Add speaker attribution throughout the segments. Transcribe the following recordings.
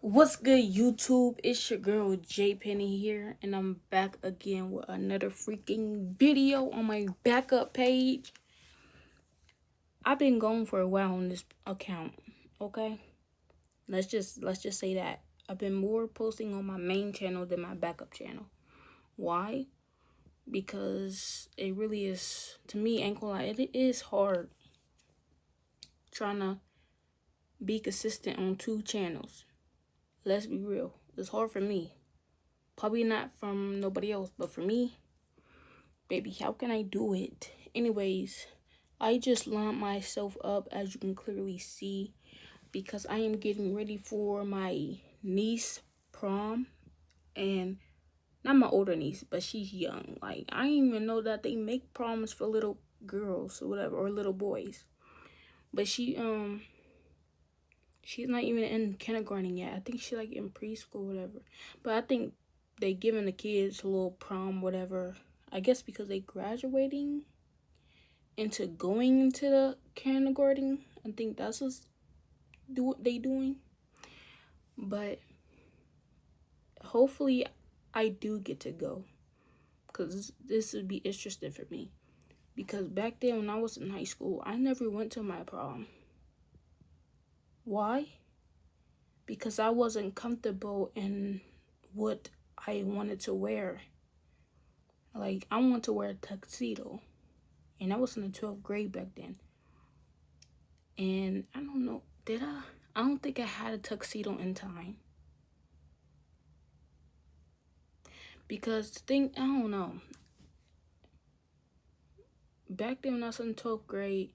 Speaker 1: What's good, YouTube? It's your girl J Penny here, and I'm back again with another freaking video on my backup page. I've been going for a while on this account, okay? Let's just say that I've been more posting on my main channel than my backup channel. Why? Because it really is, to me, ain't gonna lie, it is hard trying to be consistent on two channels. Let's be real, it's hard for me. Probably not from nobody else, but for me, baby, how can I do it? Anyways, I just lined myself up, as you can clearly see, because I am getting ready for my niece prom. And not my older niece, but she's young. Like, I didn't even know that they make proms for little girls or whatever, or little boys. But she's not even in kindergarten yet. I think she's like in preschool, whatever. But I think they giving the kids a little prom, whatever. I guess because they graduating into going into the kindergarten. I think that's what they doing. But hopefully I do get to go, because this would be interesting for me. Because back then when I was in high school, I never went to my prom. Why? Because I wasn't comfortable in what I wanted to wear. Like, I wanted to wear a tuxedo. And I was in the 12th grade back then. And I don't know, did I? I don't think I had a tuxedo in time. Because the thing, I don't know. Back then when I was in 12th grade,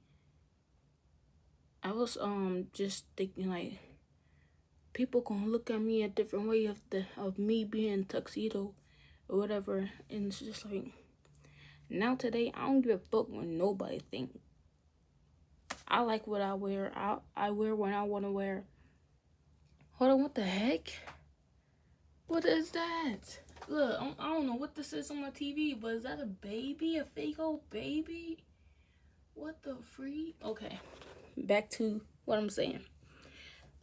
Speaker 1: I was just thinking like, people gonna look at me a different way of me being tuxedo or whatever. And it's just like, now today, I don't give a fuck what nobody think. I like what I wear. I wear what I want to wear. Hold on, what the heck? What is that? Look, I don't know what this is on my TV, but is that a baby? A fake old baby? What the freak? Okay, back to what I'm saying.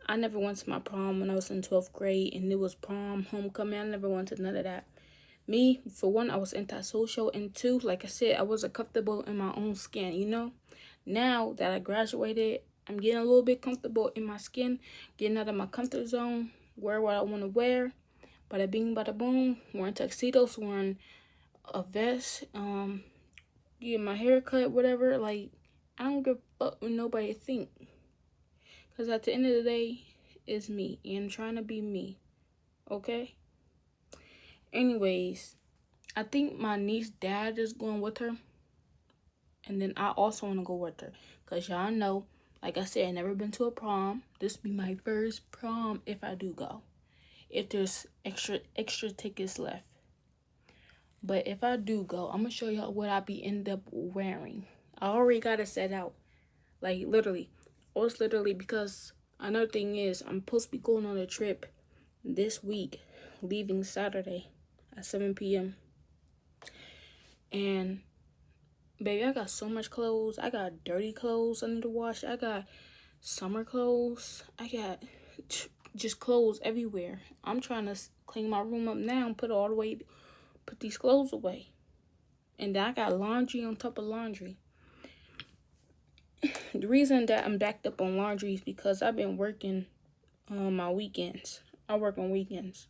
Speaker 1: I never went to my prom when I was in 12th grade, and it was prom, homecoming. I never went to none of that. Me, for one, I was antisocial, and two, like I said, I wasn't comfortable in my own skin, you know? Now that I graduated, I'm getting a little bit comfortable in my skin, getting out of my comfort zone, wear what I want to wear. Bada bing, bada boom, wearing tuxedos, wearing a vest, getting my hair cut, whatever. Like, I don't give a fuck what nobody think. Because at the end of the day, it's me, and I'm trying to be me, okay? Anyways, I think my niece's dad is going with her. And then I also want to go with her. Because y'all know, like I said, I never been to a prom. This be my first prom if I do go. If there's extra tickets left. But if I do go, I'm going to show y'all what I be end up wearing. I already got it set out. Like, literally. Or it's literally because another thing is, I'm supposed to be going on a trip this week. Leaving Saturday at 7 p.m. And baby, I got so much clothes. I got dirty clothes I need to wash. I got summer clothes. I got just clothes everywhere. I'm trying to clean my room up now and put these clothes away. And then I got laundry on top of laundry. The reason that I'm backed up on laundry is because I've been working on my weekends. I work on weekends.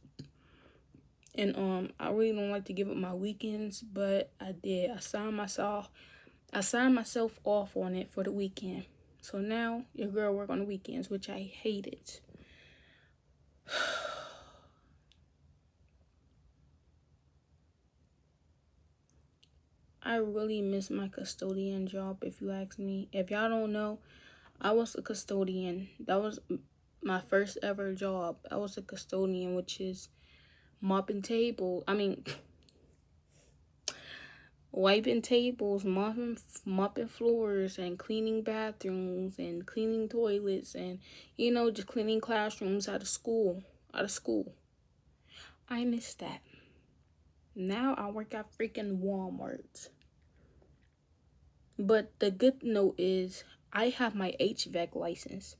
Speaker 1: And I really don't like to give up my weekends, but I did. I signed myself off on it for the weekend. So now your girl work on the weekends, which I hated. I really miss my custodian job, if you ask me. If y'all don't know, I was a custodian. That was my first ever job. I was a custodian, which is wiping tables, mopping floors, and cleaning bathrooms, and cleaning toilets, and, you know, just cleaning classrooms out of school. I miss that. Now I work at freaking Walmart. But the good note is I have my HVAC license.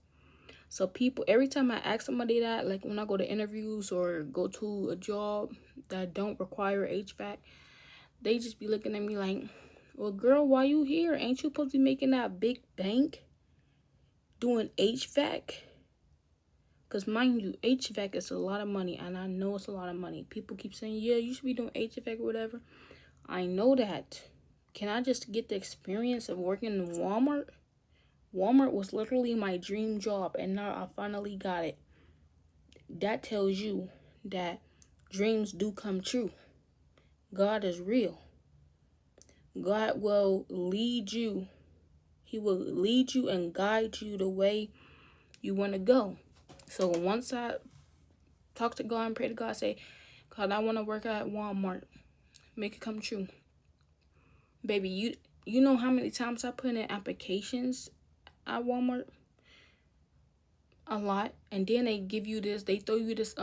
Speaker 1: So people, every time I ask somebody that, like when I go to interviews or go to a job that don't require HVAC, they just be looking at me like, well, girl, why you here? Ain't you supposed to be making that big bank doing HVAC? Because mind you, HVAC is a lot of money, and I know it's a lot of money. People keep saying, yeah, you should be doing HVAC or whatever. I know that. Can I just get the experience of working in Walmart? Walmart was literally my dream job, and now I finally got it. That tells you that dreams do come true. God is real. God will lead you. He will lead you and guide you the way you want to go. So once I talk to God and pray to God, say, God, I want to work at Walmart. Make it come true. Baby, you know how many times I put in applications at Walmart? A lot. And then they give you this, they throw you this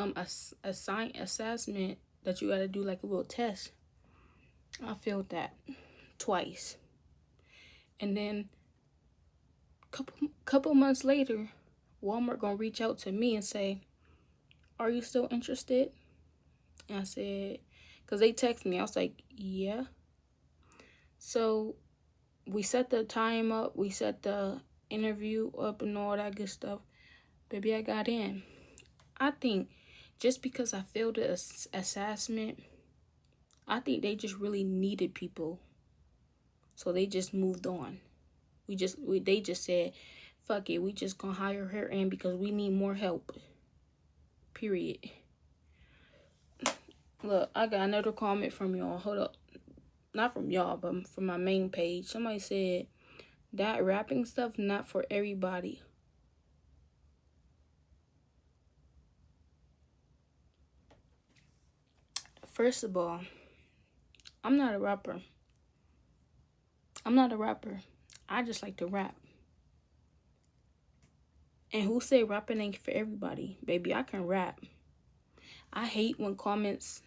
Speaker 1: assessment that you got to do, like a little test. I failed that twice. And then couple months later, Walmart gonna reach out to me and say, are you still interested? And I said, because they text me, I was like, yeah. So we set the time up, we set the interview up and all that good stuff. Baby, I got in. I think just because I failed the assessment, I think they just really needed people. So they just moved on. They just said, fuck it, we just gonna hire her in because we need more help. Period. Look, I got another comment from y'all. Hold up. Not from y'all, but from my main page. Somebody said, that rapping stuff not for everybody. First of all, I'm not a rapper. I just like to rap. And who say rapping ain't for everybody? Baby, I can rap. I hate when comments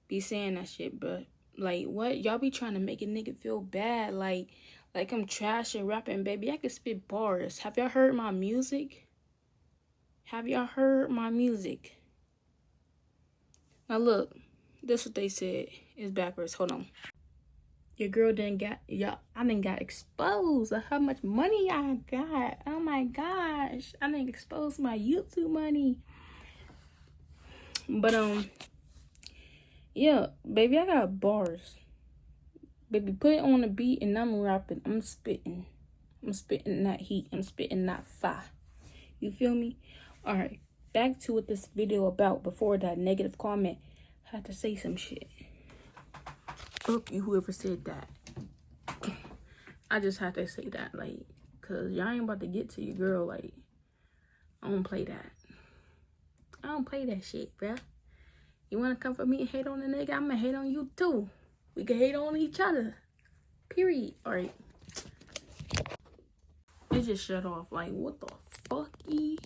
Speaker 1: be saying that shit, but like, what? Y'all be trying to make a nigga feel bad. Like I'm trash and rapping. Baby, I can spit bars. Have y'all heard my music? Now look, this what they said. It's backwards. Hold on. Your girl didn't got, y'all, I done got exposed of how much money I got. Oh my gosh. I done exposed my YouTube money. But, yeah, baby, I got bars. Baby, put it on the beat and I'm rapping. I'm spitting that heat. I'm spitting that fire. You feel me? Alright, back to what this video about before that negative comment. I had to say some shit. Fuck you, whoever said that. I just had to say that, like, cause y'all ain't about to get to your girl, like, I don't play that. I don't play that shit, bruh. You wanna come for me and hate on the nigga? I'ma hate on you too. We can hate on each other. Period. Alright. It just shut off. Like, what the fucky?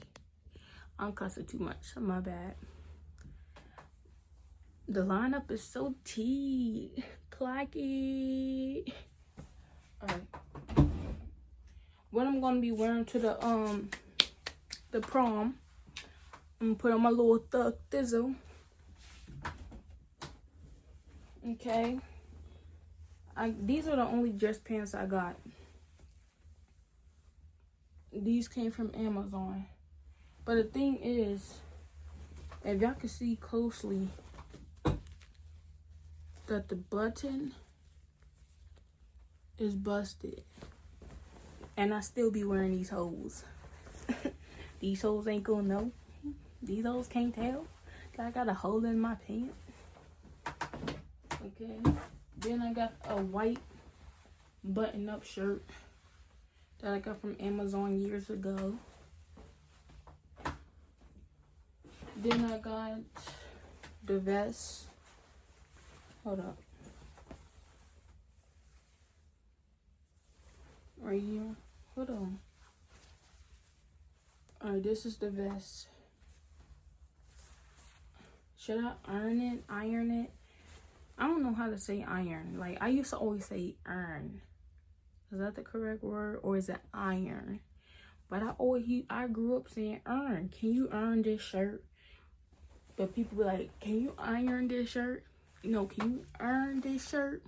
Speaker 1: I'm cussing too much. My bad. The lineup is so tea. Clacky. Alright. What I'm gonna be wearing to the prom. I'm gonna put on my little thug thizzle. Okay. These are the only dress pants I got. These came from Amazon. But the thing is, if y'all can see closely, that the button is busted. And I still be wearing these hoes. These hoes ain't gonna know. These hoes can't tell. I got a hole in my pants. Okay. Then I got a white button-up shirt that I got from Amazon years ago. Then I got the vest. Hold up. Right here. Hold on. Alright, this is the vest. Should I iron it? I don't know how to say iron. Like, I used to always say iron. Is that the correct word? Or is it iron? But I grew up saying earn. Can you earn this shirt? But people be like, can you iron this shirt? No, can you earn this shirt?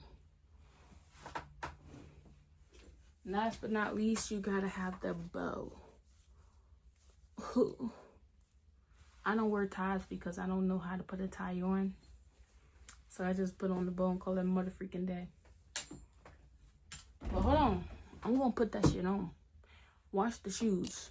Speaker 1: Last but not least, you gotta have the bow. I don't wear ties because I don't know how to put a tie on. So I just put on the bow and call it mother freaking day. But hold on. I'm gonna put that shit on. Wash the shoes.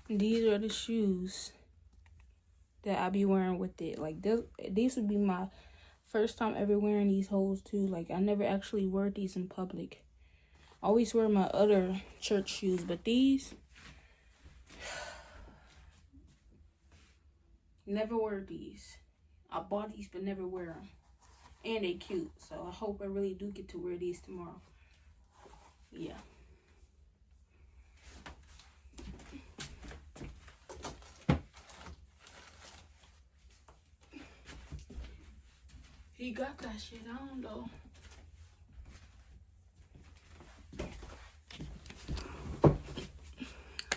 Speaker 1: These are the shoes that I be wearing with it. Like these would be my first time ever wearing these hoes too. Like I never actually wore these in public. I always wear my other church shoes, but these never wear these. I bought these but never wear them, and they cute. So I hope I really do get to wear these tomorrow. Yeah. He got that shit on though.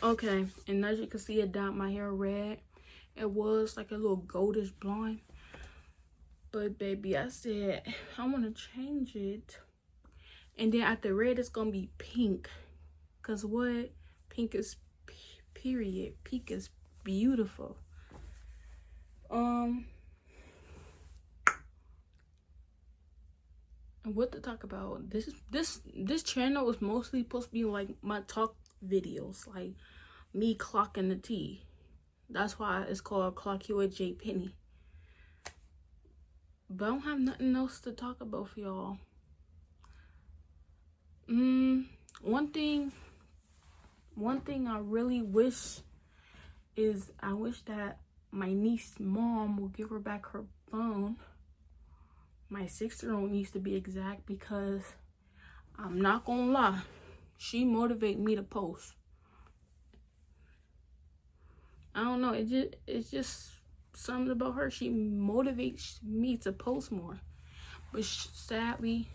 Speaker 1: Okay, and as you can see, it dyed my hair red. It was like a little goldish blonde. But baby, I said, I want to change it. And then after red, it's going to be pink. Because what? Pink is period. Pink is beautiful. What to talk about? This channel was mostly supposed to be like my talk videos, like me clocking the tea. That's why it's called Clock You at J Penny. But I don't have nothing else to talk about for y'all. One thing I really wish is I wish that my niece's mom will give her back her phone. My 6-year-old needs to be exact, because I'm not gonna lie, she motivates me to post. I don't know, it's just something about her. She motivates me to post more. But sadly,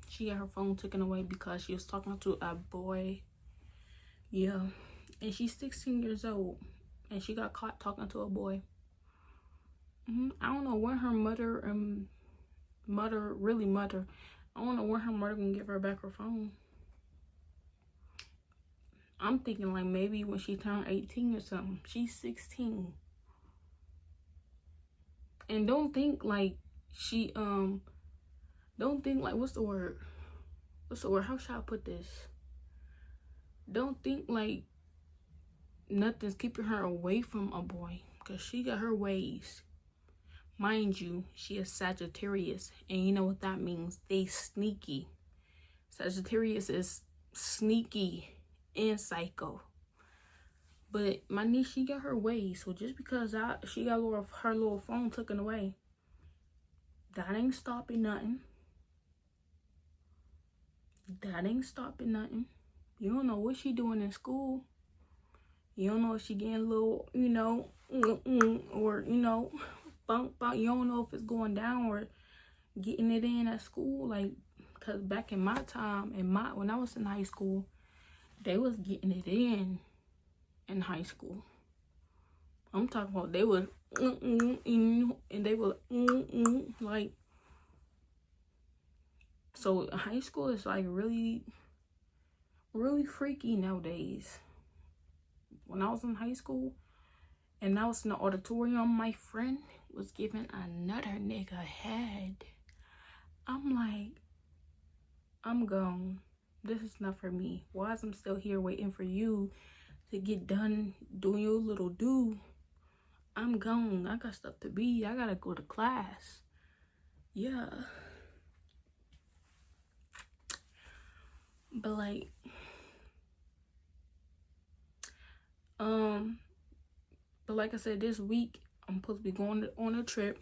Speaker 1: she got her phone taken away because she was talking to a boy. Yeah, and she's 16 years old, and she got caught talking to a boy. I don't know when her mother, I don't know when her mother gonna give her back her phone. I'm thinking like maybe when she turned 18 or something. She's 16. And don't think like she, don't think like, what's the word? How should I put this? Don't think like nothing's keeping her away from a boy, because she got her ways. Mind you, she is Sagittarius, and you know what that means. They sneaky. Sagittarius is sneaky and psycho. But my niece, she got her ways. So just because she got her little phone taken away, that ain't stopping nothing. You don't know what she doing in school. You don't know if she getting a little, or, bump. You don't know if it's going down or getting it in at school. Like, because back in my time, when I was in high school, they was getting it in high school. I'm talking about they was and they were like. So high school is like really, really freaky nowadays. When I was in high school and I was in the auditorium, my friend was giving another nigga head. I'm like, I'm gone. This is not for me. Why is I'm still here waiting for you to get done doing your little do? I'm gone. I got stuff to be. I gotta go to class. Yeah. But like, I said, this week I'm supposed to be going on a trip,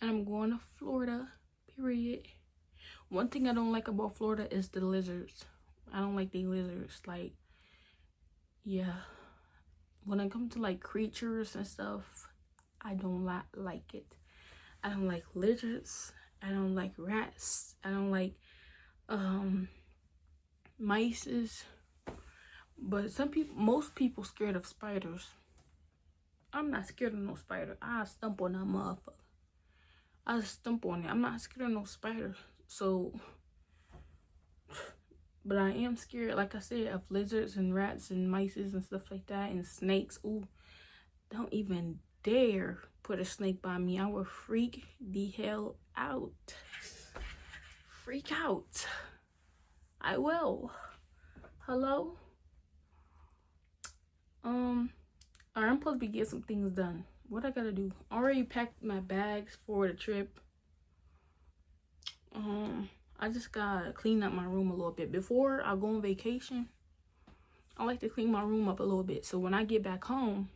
Speaker 1: and I'm going to Florida, period. One thing I don't like about Florida is the lizards. I don't like the lizards. Like, yeah, when it comes to like creatures and stuff, I don't like it. I don't like lizards. I don't like rats. I don't like mice. But most people scared of spiders. I'm not scared of no spider. I stump on that motherfucker. I stump on it. I'm not scared of no spider. So, but I am scared, like I said, of lizards and rats and mice and stuff like that, and snakes. Ooh, don't even dare put a snake by me. I will freak the hell out. Freak out. I will. Hello? I'm supposed to be getting some things done. What I gotta do? I already packed my bags for the trip. I just gotta clean up my room a little bit. Before I go on vacation, I like to clean my room up a little bit. So when I get back home,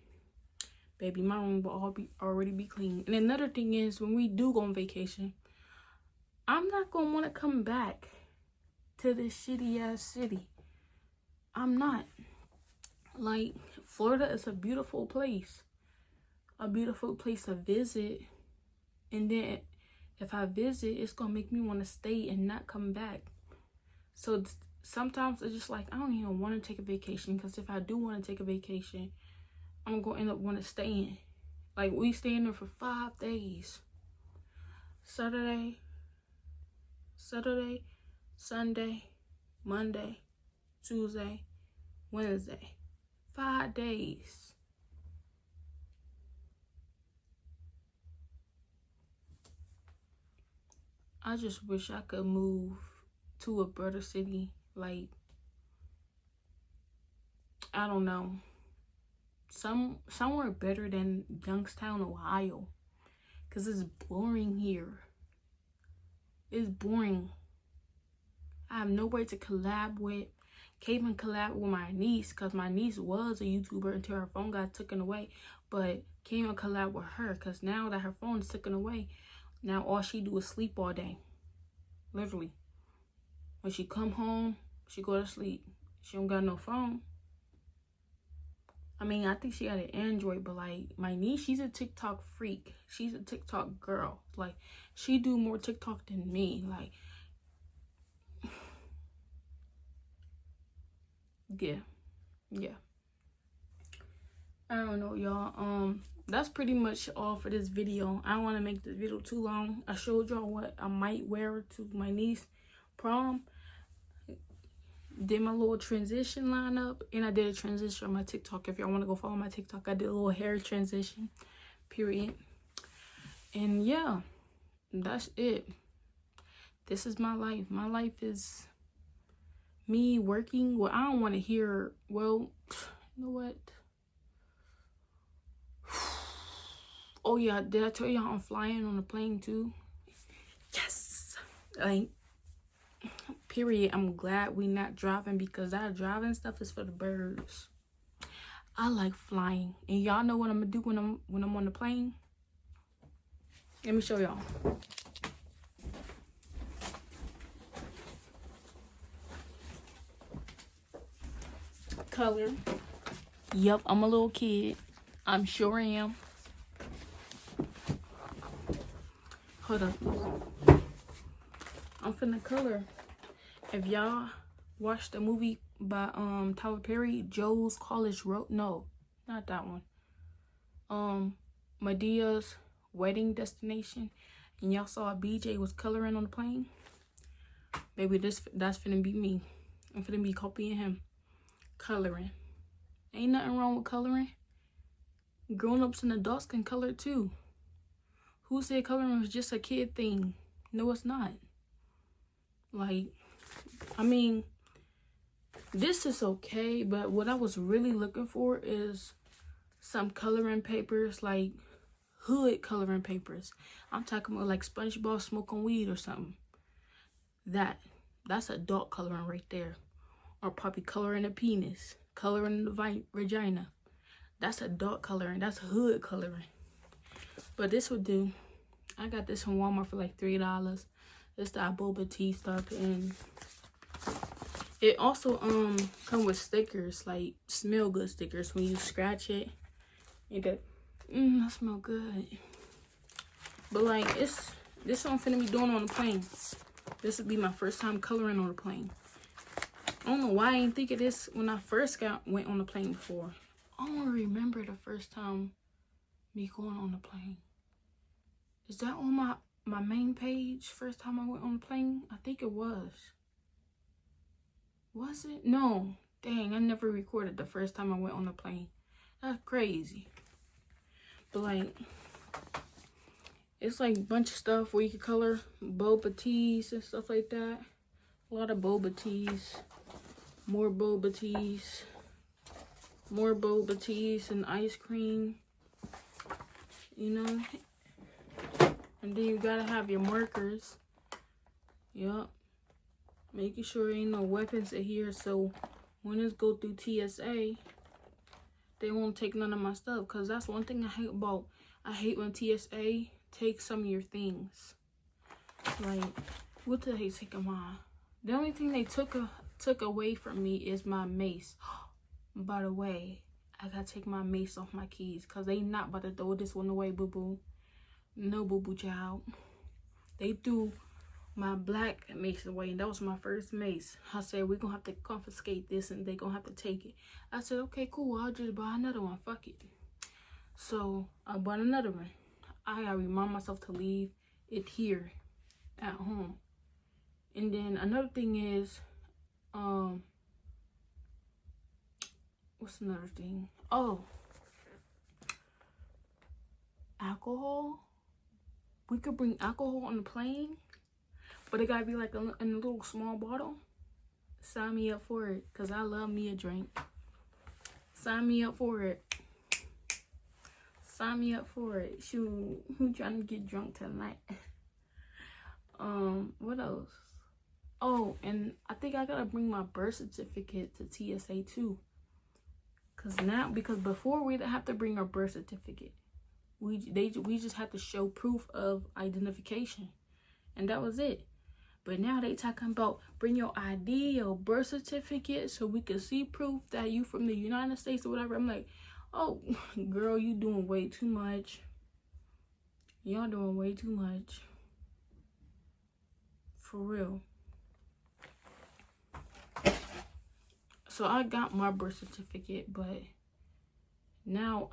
Speaker 1: baby, my room will already be clean. And another thing is, when we do go on vacation, I'm not gonna want to come back to this shitty ass city. I'm not. Like, Florida is a beautiful place to visit, and then if I visit, it's gonna make me want to stay and not come back. So sometimes it's just like, I don't even want to take a vacation, because if I do want to take a vacation, I'm gonna end up want to stay in. Like, we staying there for 5 days. Saturday, Sunday, Monday, Tuesday, Wednesday. 5 days. I just wish I could move to a better city. Like, I don't know. Somewhere better than Youngstown, Ohio. Because it's boring here. It's boring. I have nowhere to collab with. Can't even collab with my niece, because my niece was a YouTuber until her phone got taken away. But can't even collab with her, because now that her phone is taken away, now all she do is sleep all day. Literally. When she come home, she go to sleep. She don't got no phone. I mean, I think she got an Android, but like, my niece, she's a TikTok freak. She's a TikTok girl. Like, she do more TikTok than me. Like, yeah. I don't know, y'all. That's pretty much all for this video. I don't want to make this video too long. I showed y'all what I might wear to my niece's prom. Did my little transition lineup, and I did a transition on my TikTok. If y'all want to go follow my TikTok, I did a little hair transition, period. And yeah, that's it. This is my life. My life is me working. Well, I don't want to hear, well, you know what? Oh yeah, did I tell y'all I'm flying on a plane too? Yes. Like, period. I'm glad we not driving, because that driving stuff is for the birds. I like flying, and y'all know what I'm gonna do when I'm on the plane. Let me show y'all. Color. Yep, I'm a little kid. I'm sure am. Hold up. I'm finna color. If y'all watched the movie by Tyler Perry, Joe's College Road, no, not that one. Medea's Wedding Destination, and y'all saw BJ was coloring on the plane, maybe that's finna be me. I'm finna be copying him. Coloring. Ain't nothing wrong with coloring. Grown-ups and adults can color too. Who said coloring was just a kid thing? No, it's not. Like, I mean, this is okay, but what I was really looking for is some coloring papers, like hood coloring papers. I'm talking about like SpongeBob smoking weed or something. That's adult coloring right there. Or probably coloring a penis, coloring the vagina. That's adult coloring. That's hood coloring. But this would do. I got this from Walmart for like $3. It's the boba tea stuff, and It also come with stickers, like smell good stickers. When you scratch it, you go, that smell good. But like this I'm finna be doing on the plane. This would be my first time coloring on the plane. I don't know why I didn't think of this when I first went on the plane before. I don't remember the first time me going on the plane. Is that on my main page? First time I went on the plane? I think it was. Was it? No. Dang, I never recorded the first time I went on the plane. That's crazy. But like, it's like a bunch of stuff where you can color boba teas and stuff like that. A lot of boba teas. More boba teas. More boba teas and ice cream. You know? And then you gotta have your markers. Yup. Making sure ain't no weapons in here, so when this go through TSA, they won't take none of my stuff. Cause that's one thing I hate about. I hate when TSA takes some of your things. Like, what did they take of mine? The only thing they took away from me is my mace. By the way, I gotta take my mace off my keys, cause they not about to throw this one away, boo boo. No, boo boo child. They threw my black mace away, and that was my first mace. I said, we're gonna have to confiscate this and they gonna have to take it. I said, okay, cool, I'll just buy another one, fuck it. So I bought another one. I gotta remind myself to leave it here at home. And then another thing is, what's another thing? Oh, alcohol. We could bring alcohol on the plane, but it gotta be like in a little small bottle. Sign me up for it, cause I love me a drink. Sign me up for it. Sign me up for it. Shoot, who trying to get drunk tonight? What else? Oh, and I think I gotta bring my birth certificate to TSA too. Because before we didn't have to bring our birth certificate. We just had to show proof of identification, and that was it. But now they talking about bring your ID, your birth certificate, so we can see proof that you from the United States or whatever. I'm like, oh, girl, you doing way too much. Y'all doing way too much. For real. So I got my birth certificate, but now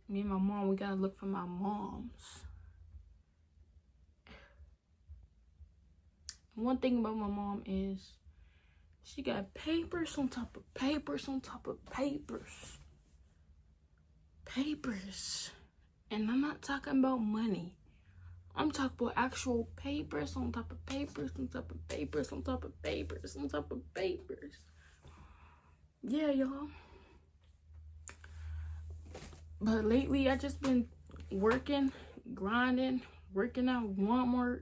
Speaker 1: me and my mom, we gotta look for my mom's. One thing about my mom is she got papers on top of papers on top of papers. Papers. And I'm not talking about money. I'm talking about actual papers on top of papers on top of papers on top of papers on top of papers. Yeah, y'all. But lately, I just been working, grinding, working out Walmart,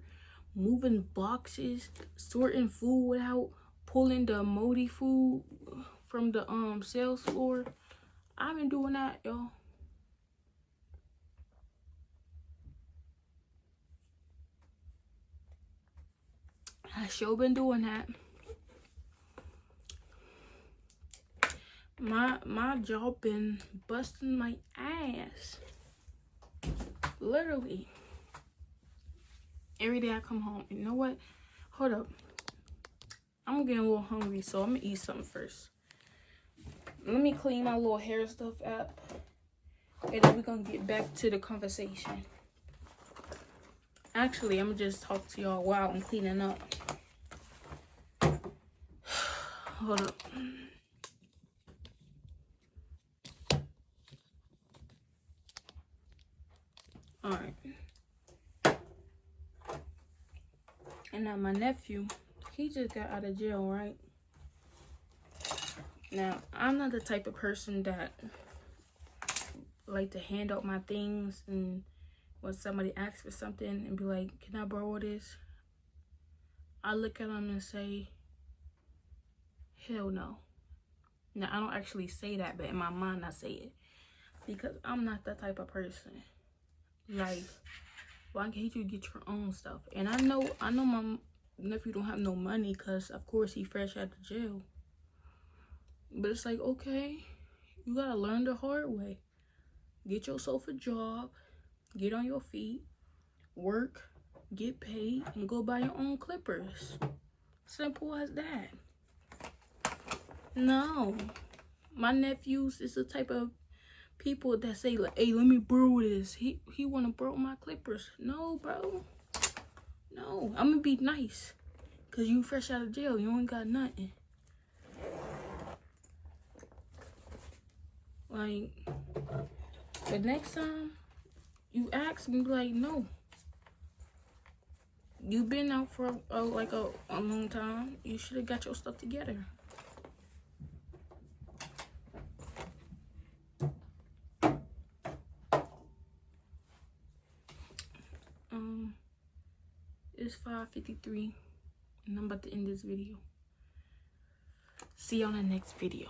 Speaker 1: moving boxes, sorting food out, pulling the moldy food from the sales floor. I've been doing that, y'all. I sure been doing that. My job been busting my ass. Literally. Every day I come home. You know what? Hold up. I'm getting a little hungry, so I'm gonna eat something first. Let me clean my little hair stuff up, and then we're gonna get back to the conversation. Actually, I'm gonna just talk to y'all while I'm cleaning up. Hold up. Alright. And now my nephew, he just got out of jail, right? Now, I'm not the type of person that like to hand out my things and when somebody asks for something and be like, can I borrow this? I look at them and say, hell no. Now, I don't actually say that, but in my mind I say it. Because I'm not that type of person. Like, why can't you get your own stuff? And I know my nephew don't have no money because, of course, he fresh out of jail. But it's like, okay, you gotta learn the hard way. Get yourself a job, get on your feet, work, get paid, and go buy your own clippers. Simple as that. No. My nephews is the type of people that say, like, hey, let me borrow this. He wanna borrow my clippers. No, bro. No. I'm gonna be nice. Cause you fresh out of jail. You ain't got nothing. Like, the next time you ask me, like, no. You've been out for a long time. You should have got your stuff together. It's 5:53 and I'm about to end this video. See you on the next video.